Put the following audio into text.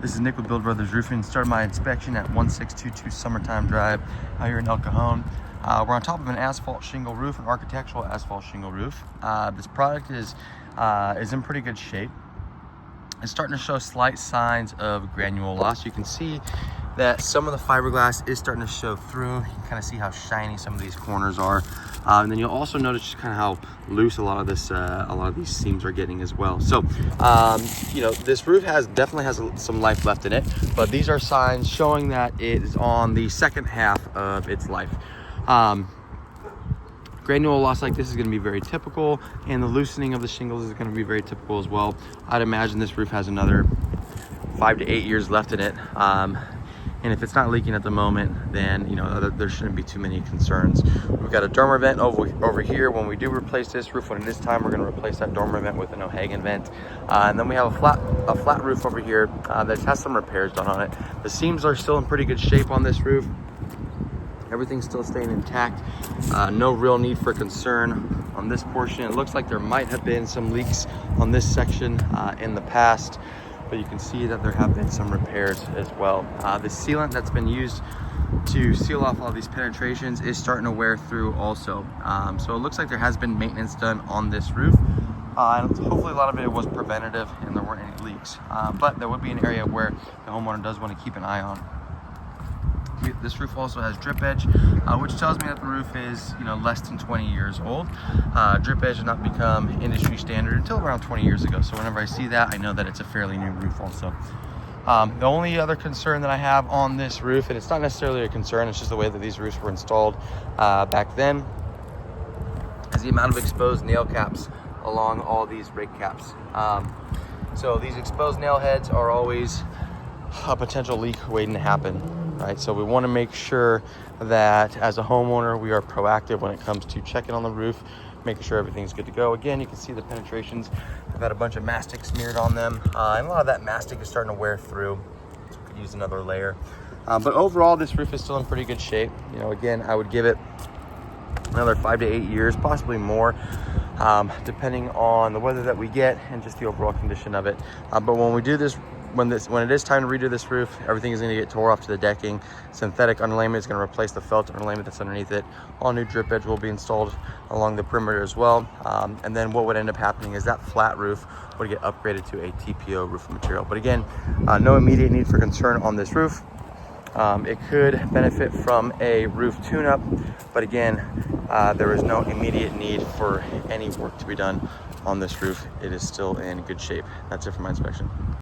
This is Nick with Build Brothers Roofing. Started my inspection at 1622 Summertime Drive out here in El Cajon. We're on top of an asphalt shingle roof, an architectural asphalt shingle roof. This product is in pretty good shape. It's starting to show slight signs of granule loss. You can see that some of the fiberglass is starting to show through. You can kind of see how shiny some of these corners are. And then you'll also notice just kind of how loose a lot of these seams are getting as well. So, you know, this roof definitely has some life left in it, but these are signs showing that it is on the second half of its life. Granule loss like this is going to be very typical, and the loosening of the shingles is going to be very typical as well. I'd imagine this roof has another 5 to 8 years left in it. And if it's not leaking at the moment, then, you know, there shouldn't be too many concerns. We've got a dormer vent over here. When we do replace this roof, when it is time, we're going to replace that dormer vent with an O'Hagan vent. And then we have a flat roof over here that has some repairs done on it. The seams are still in pretty good shape on this roof. Everything's still staying intact. No real need for concern on this portion. It looks like there might have been some leaks on this section in the past, but you can see that there have been some repairs as well. The sealant that's been used to seal off all these penetrations is starting to wear through also. So it looks like there has been maintenance done on this roof. And hopefully a lot of it was preventative and there weren't any leaks. But there would be an area where the homeowner does want to keep an eye on. This roof also has drip edge, which tells me that the roof is, you know, less than 20 years old. Drip edge did not become industry standard until around 20 years ago. So whenever I see that, I know that it's a fairly new roof also. The only other concern that I have on this roof, and it's not necessarily a concern, it's just the way that these roofs were installed back then, is the amount of exposed nail caps along all these rig caps. So these exposed nail heads are always a potential leak waiting to happen. Right, so we want to make sure that as a homeowner, we are proactive when it comes to checking on the roof, making sure everything's good to go. Again, you can see the penetrations. I've had a bunch of mastic smeared on them, and a lot of that mastic is starting to wear through, so we could use another layer. But overall, this roof is still in pretty good shape. You know, again, I would give it another 5 to 8 years, possibly more, depending on the weather that we get and just the overall condition of it. But when we do this, when it is time to redo this roof, everything is going to get tore off to the decking. Synthetic underlayment is going to replace the felt underlayment that's underneath it. All new drip edge will be installed along the perimeter as well. And then what would end up happening is that flat roof would get upgraded to a TPO roofing material. But again, no immediate need for concern on this roof. It could benefit from a roof tune-up, but again, there is no immediate need for any work to be done on this roof. It is still in good shape. That's it for my inspection.